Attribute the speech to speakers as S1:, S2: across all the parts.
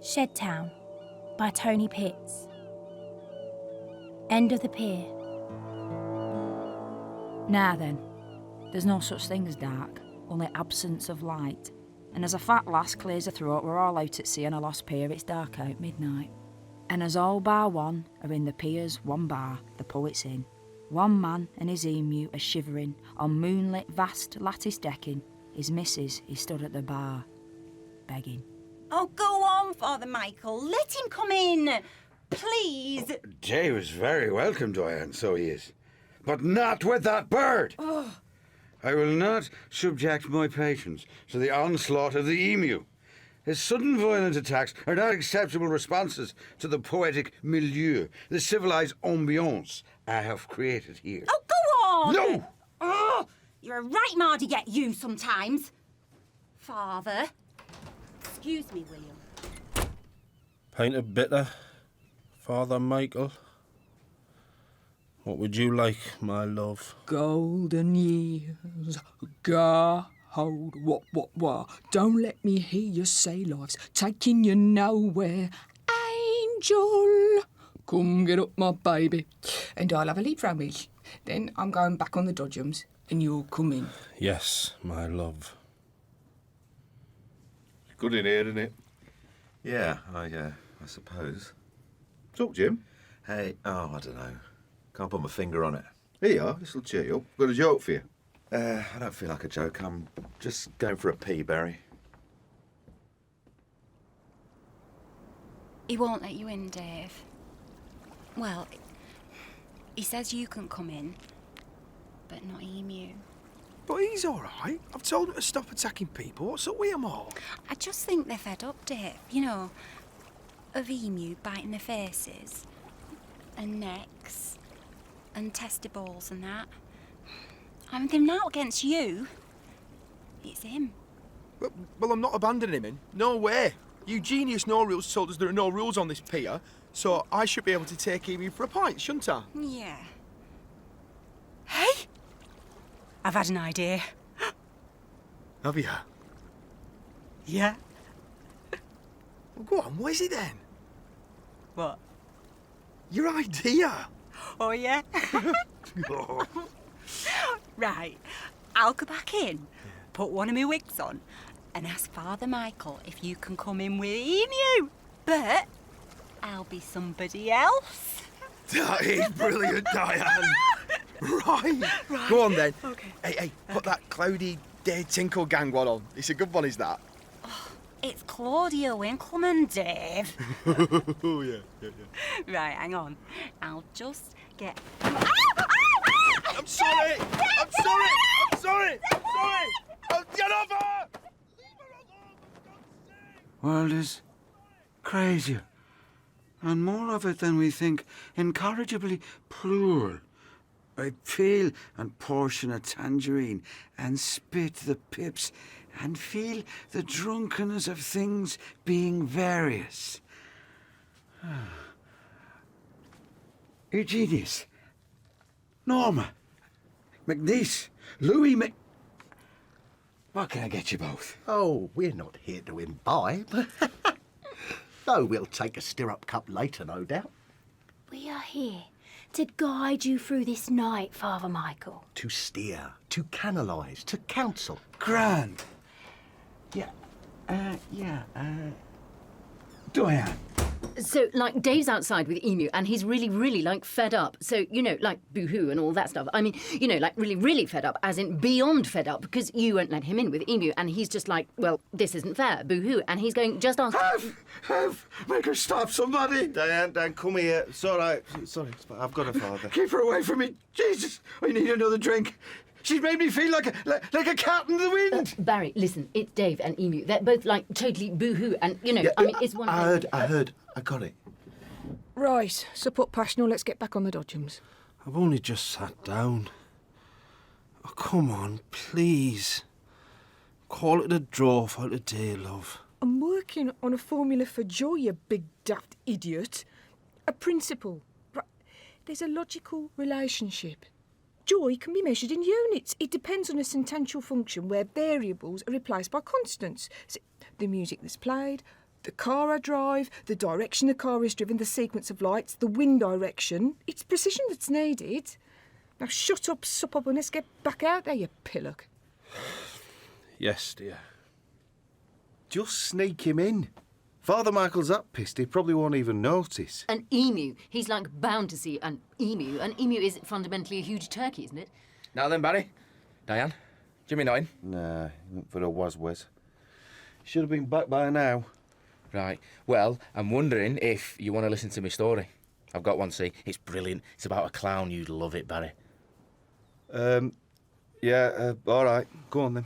S1: Shedtown by Tony Pitts. End of the Pier.
S2: Now then, there's no such thing as dark, only absence of light. And as a fat lass clears her throat, we're all out at sea on a lost pier, it's dark out, midnight. And as all bar one are in the pier's one bar, the poet's in. One man and his emu are shivering on moonlit vast lattice decking. His missus, he stood at the bar, begging.
S3: Oh, go on, Father Michael. Let him come in. Please.
S4: Jay was very welcome, Diane, so he is. But not with that bird.
S3: Oh.
S4: I will not subject my patrons to the onslaught of the emu. His sudden violent attacks are not acceptable responses to the poetic milieu, the civilised ambiance I have created here.
S3: Oh, go on.
S4: No!
S3: Oh, you're a right mardy get you sometimes. Father. Excuse me, William.
S5: Pint of bitter, Father Michael. What would you like, my love?
S6: Golden years, go hold, what. Don't let me hear you say life's taking you nowhere. Angel, come get up, my baby. And I'll have a leap from me. Then I'm going back on the dodgems and you'll come in.
S5: Yes, my love.
S7: Good in here, isn't it?
S8: Yeah, I suppose.
S7: Talk, Jim.
S8: Hey, I don't know. Can't put my finger on it.
S7: Here you are. This'll cheer you up. Got a joke for you.
S8: I don't feel like a joke. I'm just going for a pee, Barry.
S9: He won't let you in, Dave. Well, he says you can come in, but not Emu.
S10: But he's all right. I've told him to stop attacking people. What's up with them all?
S9: I just think they're fed up, Dave. You know, of Emu biting their faces and necks and testibles and that. I mean, they're not against you. It's him.
S10: Well, I'm not abandoning him. No way. Eugenius No Rules told us there are no rules on this pier, so I should be able to take Emu for a pint, shouldn't I?
S9: Yeah.
S3: Hey! I've had an idea.
S10: Have you?
S3: Yeah.
S10: Well, go on, what is it then?
S3: What?
S10: Your idea.
S3: Oh, yeah? Right. I'll go back in, put one of my wigs on, and ask Father Michael if you can come in with Emu. But I'll be somebody else.
S10: That is brilliant, Diane. Right. Go on then.
S3: Okay.
S10: Hey, put that cloudy day tinkle gang one on. It's a good one, is that?
S3: Oh, it's Claudia Winkleman, Dave.
S10: Oh, yeah.
S3: Right, hang on. I'll just get...
S10: I'm sorry! I'm sorry! Oh, get off her!
S4: World is crazier, and more of it than we think, incorrigibly plural. I peel and portion a tangerine and spit the pips and feel the drunkenness of things being various. Eugenius, Norma, McNeese, Louis What can I get you both?
S11: Oh, we're not here to imbibe. Though we'll take a stirrup cup later, no doubt.
S1: We are here to guide you through this night, Father Michael.
S11: To steer, to canalise, to counsel.
S4: Grand. Diane.
S12: So, like, Dave's outside with Emu, and he's really, like, fed up. So, you know, like, boo-hoo and all that stuff. I mean, you know, like, really fed up, as in beyond fed up, because you won't let him in with Emu, and he's just like, well, this isn't fair, boo-hoo. And he's going, just ask...
S4: Have! Make her stop, somebody!
S8: Diane, come here. It's all right. Sorry, I've got a father.
S4: Keep her away from me. Jesus, I need another drink. She's made me feel like a cat in the wind.
S12: Barry, listen, it's Dave and Emu. They're both, like, totally boo-hoo, and, you know,
S11: Yeah,
S12: I mean, it's one...
S11: I heard. I got it.
S6: Right, so put passional, let's get back on the dodgems.
S5: I've only just sat down. Oh, come on, please. Call it a draw for today, love.
S6: I'm working on a formula for joy, you big daft idiot. A principle. Right. There's a logical relationship. Joy can be measured in units. It depends on a sentential function where variables are replaced by constants. So the music that's played, the car I drive, the direction the car is driven, the sequence of lights, the wind direction. It's precision that's needed. Now shut up, sup up, and let's get back out there, you pillock.
S5: Yes, dear.
S8: Just sneak him in. Father Michael's that pissed, he probably won't even notice.
S12: An emu. He's like bound to see an emu. An emu is fundamentally a huge turkey, isn't it?
S13: Now then, Barry. Diane. Jimmy not in?
S8: Nah, he went for a was. Should have been back by now.
S13: Right. Well, I'm wondering if you want to listen to my story. I've got one, see. It's brilliant. It's about a clown. You'd love it, Barry.
S8: Yeah, all right. Go on, then.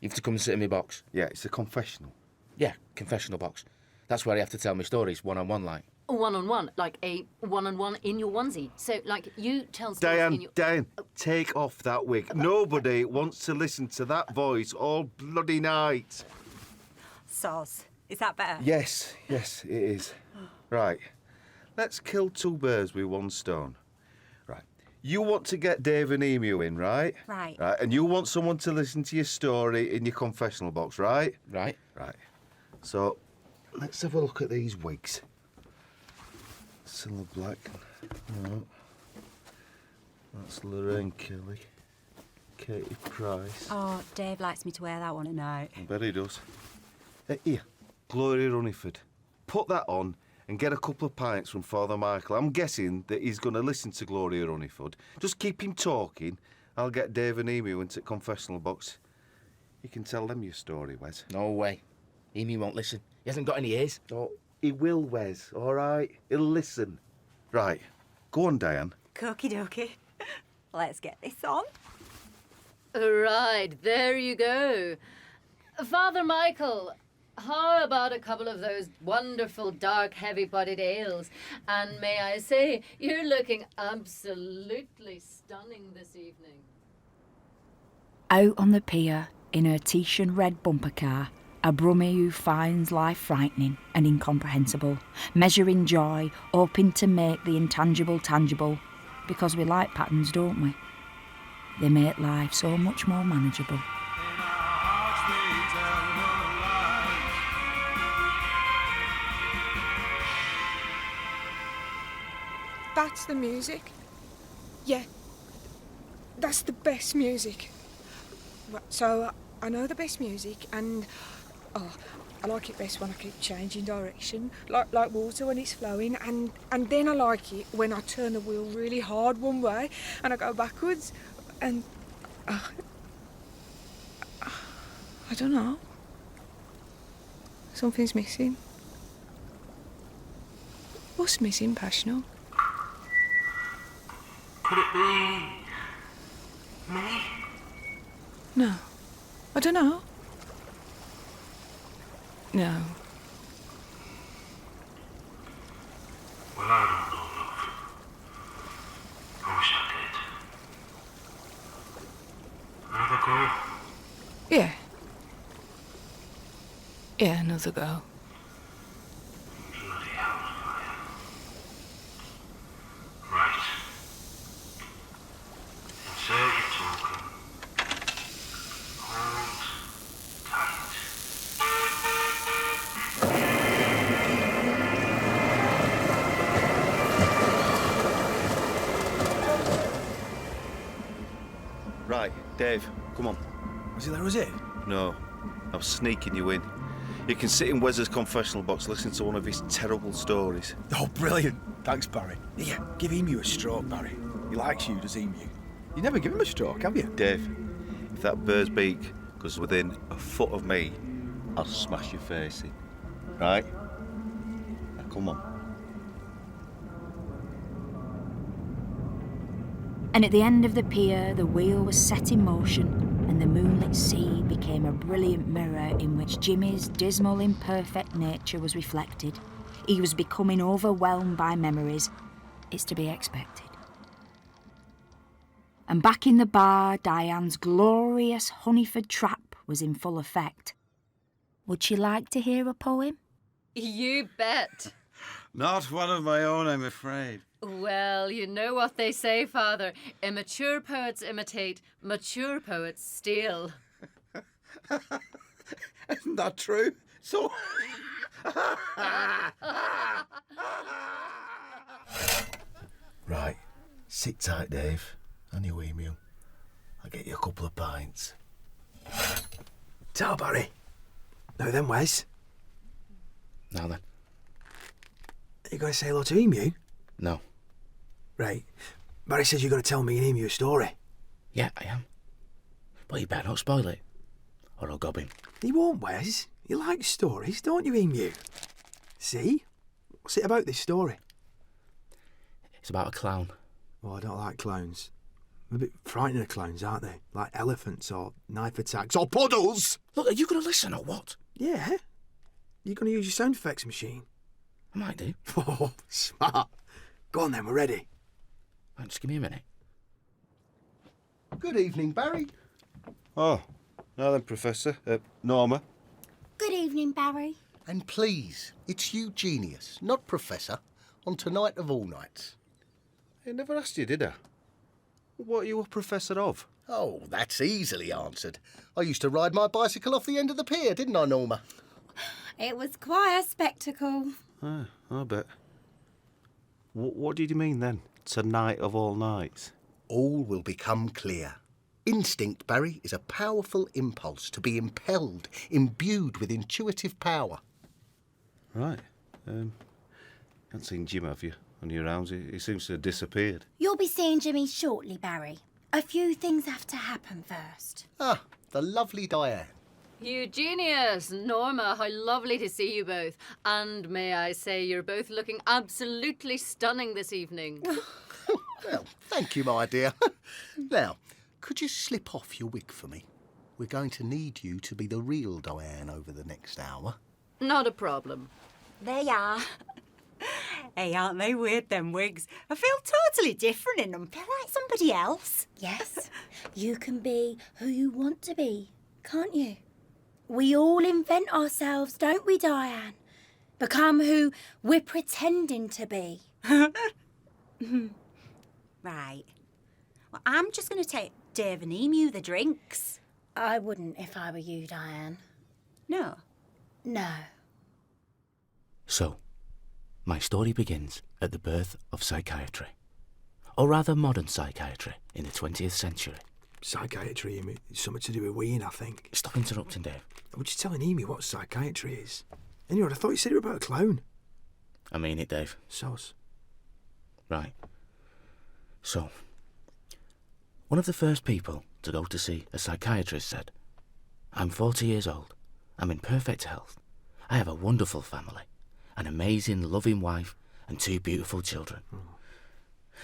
S13: You have to come and sit in my box.
S8: Yeah, it's a confessional.
S13: Yeah, confessional box. That's where I have to tell my stories one-on-one, like.
S12: One-on-one, like a one-on-one in your onesie. So, like, you tell stories
S8: Diane,
S12: in your...
S8: Diane, take off that wig. Nobody wants to listen to that voice all bloody night.
S3: Soz. Is that better?
S8: Yes, it is. Right. Let's kill two birds with one stone. Right. You want to get Dave and Emu in, right?
S3: Right.
S8: Right. And you want someone to listen to your story in your confessional box, right?
S13: Right.
S8: Right. So, let's have a look at these wigs. Silver black. No. That's Lorraine Kelly. Katie Price.
S3: Oh, Dave likes me to wear that one at night.
S8: I bet he does. Here, Gloria Runniford. Put that on and get a couple of pints from Father Michael. I'm guessing that he's going to listen to Gloria Runniford. Just keep him talking. I'll get Dave and Emu into the confessional box. You can tell them your story, Wes.
S13: No way. Emu won't listen. He hasn't got any ears.
S8: Oh, he will, Wes, all right? He'll listen. Right. Go on, Diane.
S3: Okie dokie. Let's get this on.
S12: Right, there you go. Father Michael, how about a couple of those wonderful dark heavy-bodied ales? And may I say, you're looking absolutely stunning this evening.
S2: Out on the pier, in her Titian red bumper car, a brummie who finds life frightening and incomprehensible, measuring joy, hoping to make the intangible tangible, because we like patterns, don't we? They make life so much more manageable.
S6: That's the music. Yeah, that's the best music. So I know the best music, and I like it best when I keep changing direction, like water when it's flowing, and then I like it when I turn the wheel really hard one way and I go backwards, and I don't know. Something's missing. What's missing, Passional?
S5: Could it be me?
S6: No, I don't know. No.
S5: Well, I don't know, love. I wish I did. Another go?
S6: Yeah. Yeah, another go.
S5: Bloody hellfire. Right. Insert your token. Hold tight.
S8: Right, Dave, come on.
S10: Was it?
S8: No, I was sneaking you in. You can sit in Wes's confessional box listening to one of his terrible stories.
S10: Oh, brilliant. Thanks, Barry. Yeah, give Emu a stroke, Barry. He likes you, does Emu? You never give him a stroke, have you?
S8: Dave, if that bird's beak goes within a foot of me, I'll smash your face in. Right? Now, come on.
S2: And at the end of the pier, the wheel was set in motion, and the moonlit sea became a brilliant mirror in which Jimmy's dismal, imperfect nature was reflected. He was becoming overwhelmed by memories. It's to be expected. And back in the bar, Diane's glorious Honeyford trap was in full effect. Would she like to hear a poem?
S12: You bet.
S4: Not one of my own, I'm afraid.
S12: Well, you know what they say, Father. Immature poets imitate, mature poets steal.
S4: Isn't that true? So,
S11: Right, sit tight, Dave. And you, Emu. I'll get you a couple of pints.
S10: Ta, Barry. Now then, Wes.
S13: Now then.
S10: Are you going to say hello to Emu?
S13: No.
S10: Right. Barry says you're going to tell me and Emu a story.
S13: Yeah, I am. But you better not spoil it, or I'll gob him.
S10: He won't, Wes. You like stories, don't you, Emu? See? What's it about, this story?
S13: It's about a clown.
S10: Oh, I don't like clowns. They're a bit frightening of clowns, aren't they? Like elephants or knife attacks or puddles.
S13: Look, are you going to listen or what?
S10: Yeah. You going to use your sound effects machine?
S13: I might do.
S10: Oh, smart. Go on then, we're ready.
S13: Right, just give me a minute.
S11: Good evening, Barry.
S8: Oh, now then, Professor. Norma.
S1: Good evening, Barry.
S11: And please, it's Eugenius, not Professor, on tonight of all nights.
S8: I never asked you, did I? What are you a professor of?
S11: Oh, that's easily answered. I used to ride my bicycle off the end of the pier, didn't I, Norma?
S1: It was quite a spectacle.
S8: Ah, I bet. What did you mean then? Tonight of all nights?
S11: All will become clear. Instinct, Barry, is a powerful impulse to be impelled, imbued with intuitive power.
S8: Right. Haven't seen Jim, have you? On your rounds, he seems to have disappeared.
S1: You'll be seeing Jimmy shortly, Barry. A few things have to happen first.
S11: Ah, the lovely Diane.
S12: Eugenius, Norma, how lovely to see you both. And may I say you're both looking absolutely stunning this evening.
S11: Well, thank you, my dear. Now, could you slip off your wig for me? We're going to need you to be the real Diane over the next hour.
S12: Not a problem.
S3: They are. Hey, aren't they weird, them wigs? I feel totally different in them. Feel like somebody else.
S1: Yes, you can be who you want to be, can't you? We all invent ourselves, don't we, Diane? Become who we're pretending to be.
S3: Right. Well, I'm just going to take Dave and Emu the drinks.
S1: I wouldn't if I were you, Diane.
S3: No.
S1: No.
S13: So, my story begins at the birth of psychiatry. Or rather modern psychiatry in the 20th century.
S10: Psychiatry, Emu, it's something to do with weeing, I think.
S13: Stop interrupting, Dave.
S10: I was just telling Emu what psychiatry is. Anyway, I thought you said it was about a clown.
S13: I mean it, Dave.
S10: Soz.
S13: Right. So, one of the first people to go to see a psychiatrist said, I'm 40 years old. I'm in perfect health. I have a wonderful family, an amazing, loving wife, and 2 beautiful children.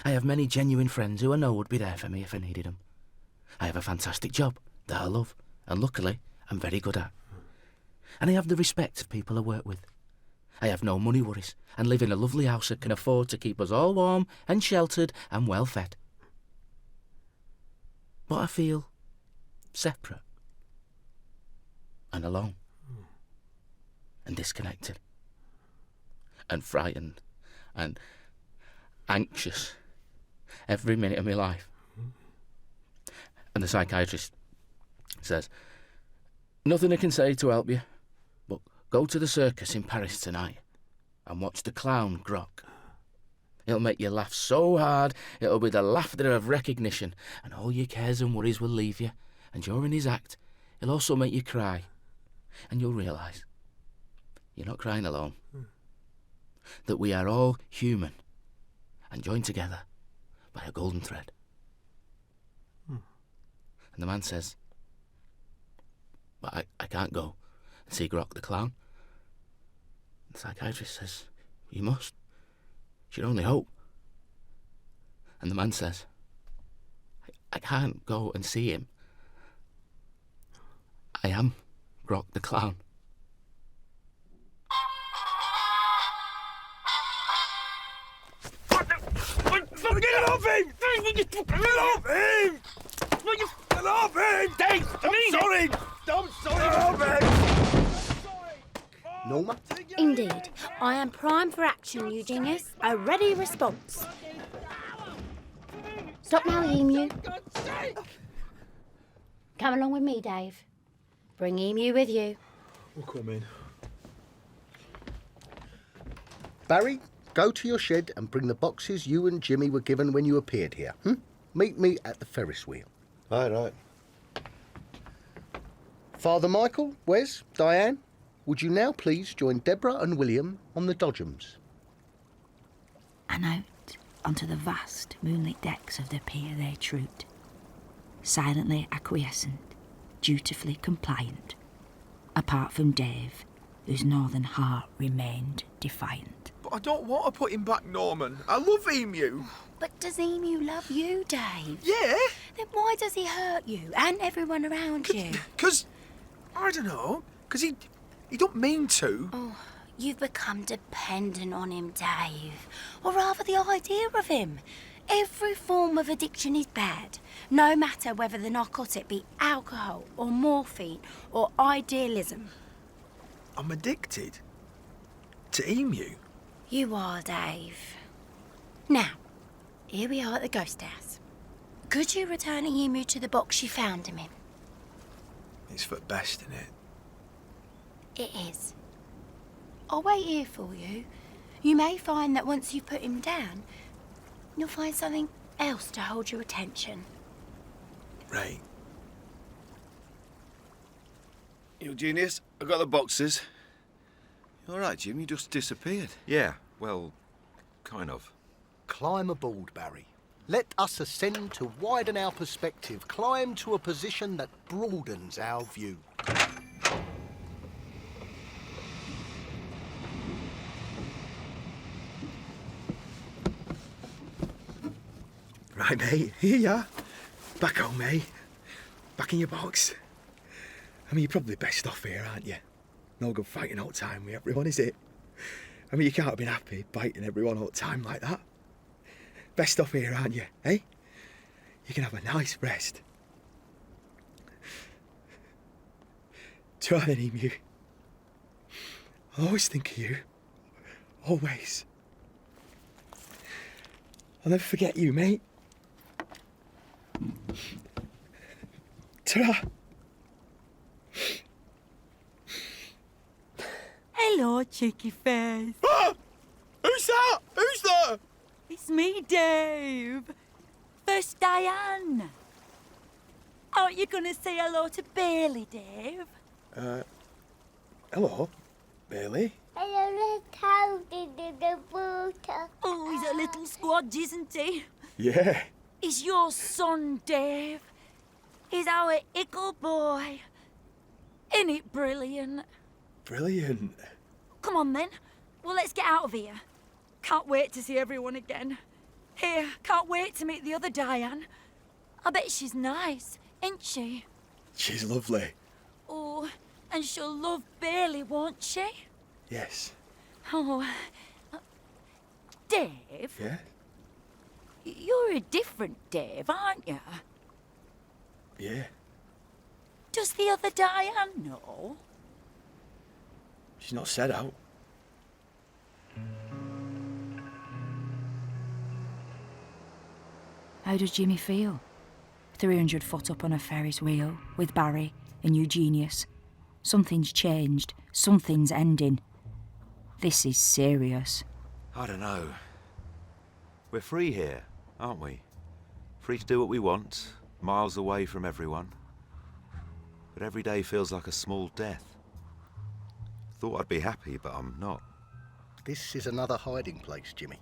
S13: I have many genuine friends who I know would be there for me if I needed them. I have a fantastic job that I love, and luckily, I'm very good at. And I have the respect of people I work with. I have no money worries, and live in a lovely house that can afford to keep us all warm and sheltered and well fed. But I feel separate and alone and disconnected and frightened and anxious every minute of my life. And the psychiatrist says, nothing I can say to help you, but go to the circus in Paris tonight and watch the clown Grok. It'll make you laugh so hard, it'll be the laughter of recognition, and all your cares and worries will leave you. And during his act, he'll also make you cry. And you'll realise you're not crying alone. That we are all human and joined together by a golden thread. And the man says, but I can't go and see Grok the clown. The psychiatrist says, you must. It's your only hope. And the man says, I can't go and see him. I am Grok the clown.
S10: Get off him! Get off him! Get off him!
S13: Dave,
S10: I'm sorry! I'm sorry! Get off him!
S11: Norma?
S1: Indeed. I am primed for action, Eugenius. A ready response. Stop now, Emu. Come along with me, Dave. Bring Emu with you.
S10: We'll come in.
S11: Barry, go to your shed and bring the boxes you and Jimmy were given when you appeared here. Meet me at the Ferris wheel.
S8: Right.
S11: Father Michael, Wes, Diane, would you now please join Deborah and William on the dodgems?
S2: And out onto the vast moonlit decks of the pier they trooped, silently acquiescent, dutifully compliant, apart from Dave, whose northern heart remained defiant.
S10: But I don't want to put him back, Norman. I love Emu.
S1: But does Emu love you, Dave?
S10: Yeah.
S1: Then why does he hurt you and everyone around you?
S10: Because, I don't know, because he don't mean to.
S1: Oh, you've become dependent on him, Dave. Or rather the idea of him. Every form of addiction is bad, no matter whether the narcotic be alcohol or morphine or idealism.
S10: I'm addicted to Emu.
S1: You are, Dave. Now, here we are at the ghost house. Could you return Emu to the box you found him in?
S10: It's for the best, isn't it?
S1: It is. I'll wait here for you. You may find that once you've put him down, you'll find something else to hold your attention.
S10: Right.
S8: Eugenius, I got the boxes. You all right, Jim? You just disappeared.
S4: Yeah, well, kind of.
S11: Climb aboard, Barry. Let us ascend to widen our perspective. Climb to a position that broadens our view.
S10: Right, mate. Here you are. Back home, mate. Back in your box. I mean, you're probably best off here, aren't you? No good fighting all the time with everyone, is it? I mean, you can't have been happy biting everyone all the time like that. Best off here, aren't you, eh? You can have a nice rest. Try then, Emu. I'll always think of you. Always. I'll never forget you, mate. Ta-ra!
S3: Hello, cheeky face.
S10: Ah! Who's that? Who's that?
S3: It's me, Dave. First Diane. Aren't you going to say hello to Bailey, Dave?
S10: Hello, Bailey.
S9: Hello, little in the water.
S3: Oh, he's a little squadge, isn't he?
S10: Yeah.
S3: He's your son, Dave. He's our ickle boy. Isn't it brilliant?
S10: Brilliant.
S3: Come on, then. Well, let's get out of here. Can't wait to see everyone again. Here, can't wait to meet the other Diane. I bet she's nice, ain't she?
S10: She's lovely.
S3: Oh, and she'll love Bailey, won't she?
S10: Yes.
S3: Oh, Dave?
S10: Yeah?
S3: You're a different Dave, aren't you?
S10: Yeah.
S3: Does the other Diane know?
S10: She's not said out.
S2: How does Jimmy feel? 300 foot up on a Ferris wheel with Barry and Eugenius. Something's changed. Something's ending. This is serious.
S14: I don't know. We're free here, aren't we? Free to do what we want, miles away from everyone. But every day feels like a small death. Thought I'd be happy, but I'm not.
S11: This is another hiding place, Jimmy.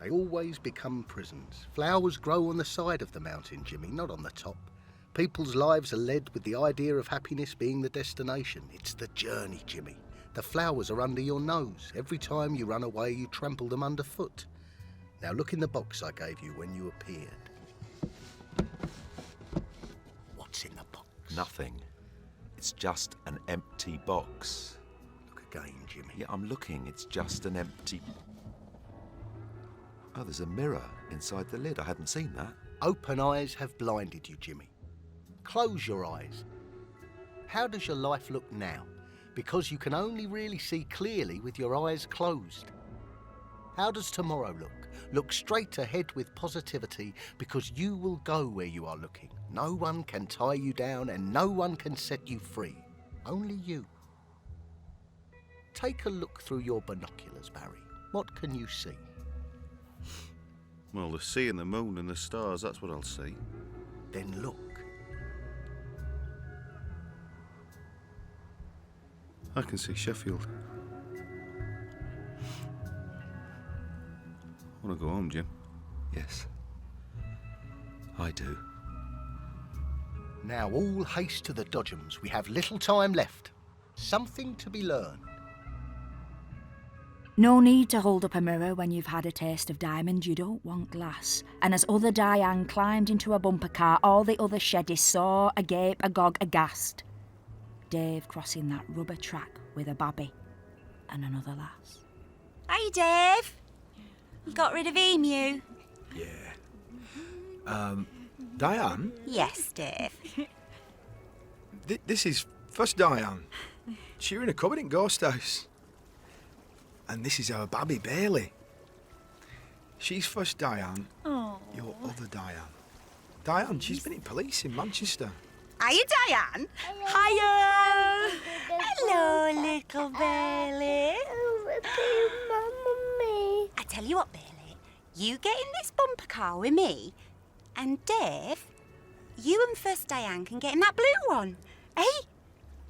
S11: They always become prisons. Flowers grow on the side of the mountain, Jimmy, not on the top. People's lives are led with the idea of happiness being the destination. It's the journey, Jimmy. The flowers are under your nose. Every time you run away, you trample them underfoot. Now look in the box I gave you when you appeared. What's in the box?
S14: Nothing. It's just an empty box.
S11: Look again, Jimmy.
S14: Yeah, I'm looking. It's just an empty... Oh, there's a mirror inside the lid. I hadn't seen that.
S11: Open eyes have blinded you, Jimmy. Close your eyes. How does your life look now? Because you can only really see clearly with your eyes closed. How does tomorrow look? Look straight ahead with positivity, because you will go where you are looking. No one can tie you down and no one can set you free. Only you. Take a look through your binoculars, Barry. What can you see?
S8: Well, the sea and the moon and the stars, that's what I'll see.
S11: Then look.
S8: I can see Sheffield. I want to go home, Jim.
S14: Yes. I do.
S11: Now all haste to the Dodgems. We have little time left. Something to be learned.
S2: No need to hold up a mirror when you've had a taste of diamond, you don't want glass. And as other Diane climbed into a bumper car, all the other Sheddists saw, agape, agog, aghast. Dave crossing that rubber track with a babby and another lass.
S3: Hey, Dave. You got rid of Emu?
S10: Yeah. Diane?
S3: Yes, Dave.
S10: This is first Diane. She were in a cupboard in Ghost House. And this is our babby, Bailey. She's first Diane, your other Diane. Diane, she's been in police in Manchester.
S3: Hiya, Diane. Hiya. Hello, little Bailey. I tell you what, Bailey, you get in this bumper car with me, and Dave, you and first Diane can get in that blue one. Hey, I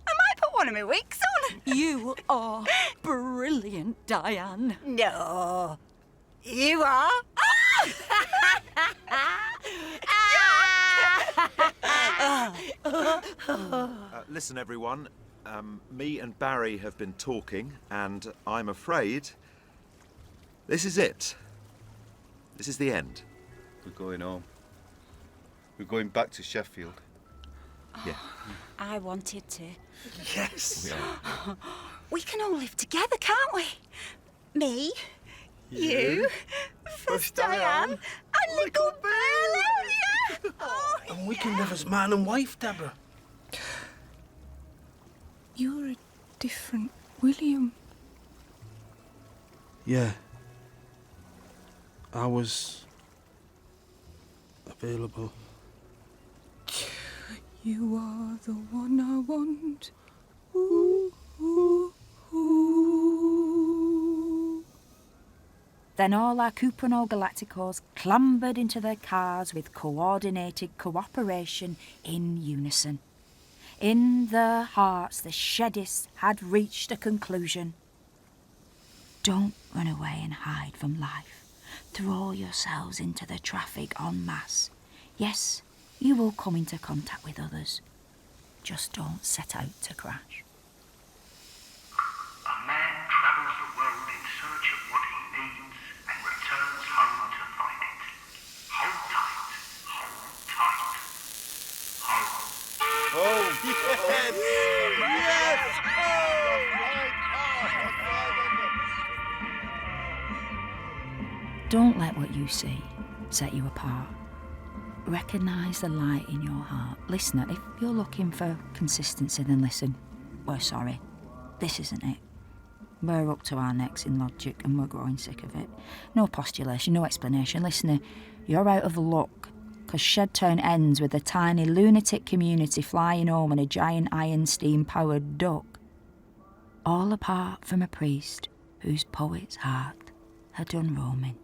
S3: might put one of my wigs on.
S15: You are brilliant, Diane.
S3: No, you are.
S14: Listen, everyone. Me and Barry have been talking, and I'm afraid this is it. This is the end.
S8: We're going home. We're going back to Sheffield.
S14: Yeah.
S3: I wanted to.
S10: Yes.
S3: We can all live together, can't we? Me, you, first Diane, and little Bailey. Yeah. Oh,
S5: And we can live as man and wife, Deborah.
S6: You're a different William.
S5: Yeah. I was available.
S6: You are the one I want. Ooh, ooh, ooh.
S2: Then all our Cupranol Galacticos clambered into their cars with coordinated cooperation in unison. In their hearts, the Sheddists had reached a conclusion. Don't run away and hide from life. Throw yourselves into the traffic en masse. Yes, you will come into contact with others. Just don't set out to crash.
S16: A man travels the world in search of what he needs and returns home to find it. Hold tight, hold tight, hold.
S8: Oh, yes! Yes!
S2: Don't let what you see set you apart. Recognise the light in your heart. Listener, if you're looking for consistency, then listen. We're sorry. This isn't it. We're up to our necks in logic and we're growing sick of it. No postulation, no explanation. Listener, you're out of luck, because Shedtown ends with a tiny lunatic community flying home on a giant iron steam-powered duck. All apart from a priest whose poet's heart had done roaming.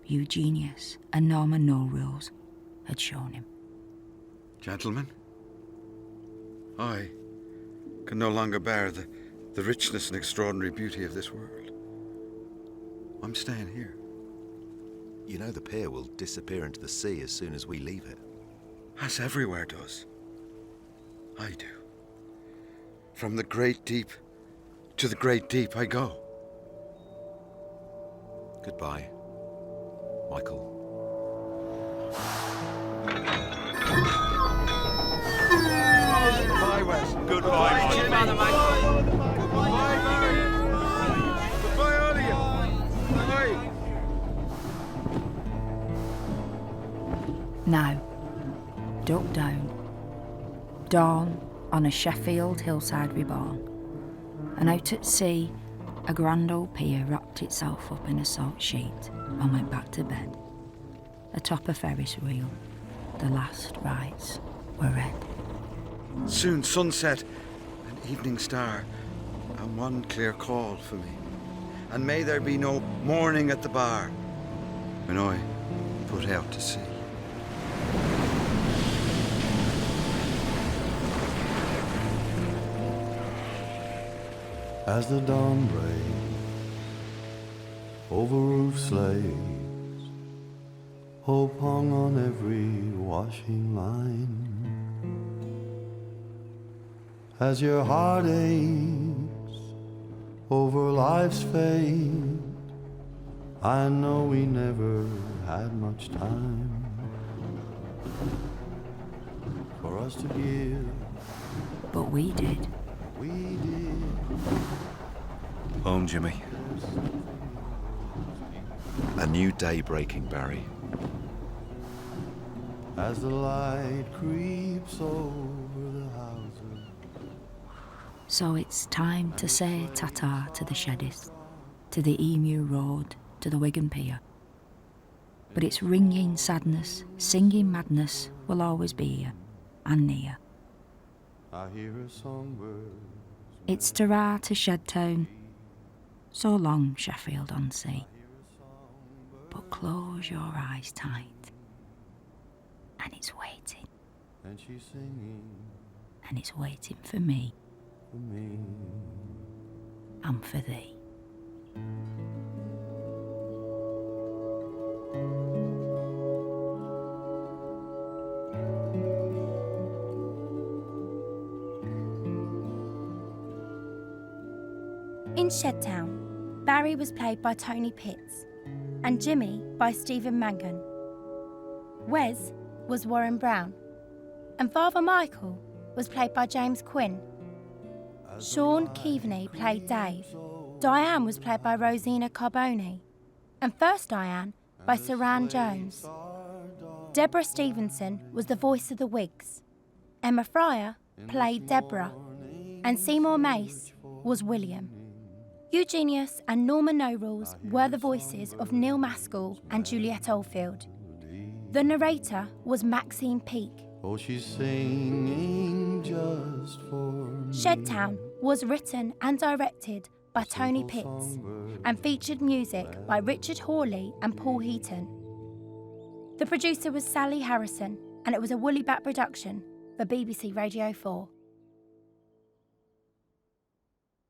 S2: Eugenius and Norma No Rules had shown him.
S4: Gentlemen, I can no longer bear the richness and extraordinary beauty of this world. I'm staying here.
S14: You know the pier will disappear into the sea as soon as we leave it.
S4: As everywhere does. I do. From the great deep to the great deep I go.
S14: Goodbye, Michael.
S8: Goodbye, Wes.
S14: Goodbye,
S8: Jimmy. Goodbye, Barry. Goodbye, all of you. Bye.
S2: Now, duck down. Dawn on a Sheffield hillside reborn. And out at sea, a grand old pier wrapped itself up in a salt sheet and went back to bed. Atop a Ferris wheel, the last rites were read.
S4: Soon sunset, an evening star, and one clear call for me. and may there be no mourning at the bar when I put out to sea.
S17: As the dawn breaks over roofs lays, hope hung on every washing line. As your heart aches over life's fate, I know we never had much time for us to give.
S2: But we did.
S17: We did.
S14: Home, Jimmy. A new day breaking, Barry.
S17: As the light creeps over the houses.
S2: So it's time to say ta-ta to the Sheddists, to the Emu Road, to the Wigan Pier. But its ringing sadness, singing madness will always be here and near.
S17: I hear a songbird.
S2: It's ta-ra to Shedtown. So long, Sheffield on sea. But close your eyes tight. And it's waiting.
S17: And she's singing.
S2: And it's waiting for me.
S17: For me.
S2: And for thee.
S1: In Shedtown, Barry was played by Tony Pitts and Jimmy by Stephen Mangan. Wes was Warren Brown and Father Michael was played by James Quinn. Shaun Keaveny played Dave. Diane was played by Rosina Carbone and First Diane by Suranne Jones. Debra Stephenson was the voice of the Wigs. Emma Fryer played Deborah and Seymour Mace was William. Eugenius and Norma No Rules were the voices of Neil Maskell and Juliet Oldfield. The narrator was Maxine Peake.
S17: Oh, she's singing just for me.
S1: Shedtown was written and directed by Tony Pitts and featured music by Richard Hawley and Paul Heaton. The producer was Sally Harrison and it was a Woollybat production for BBC Radio 4.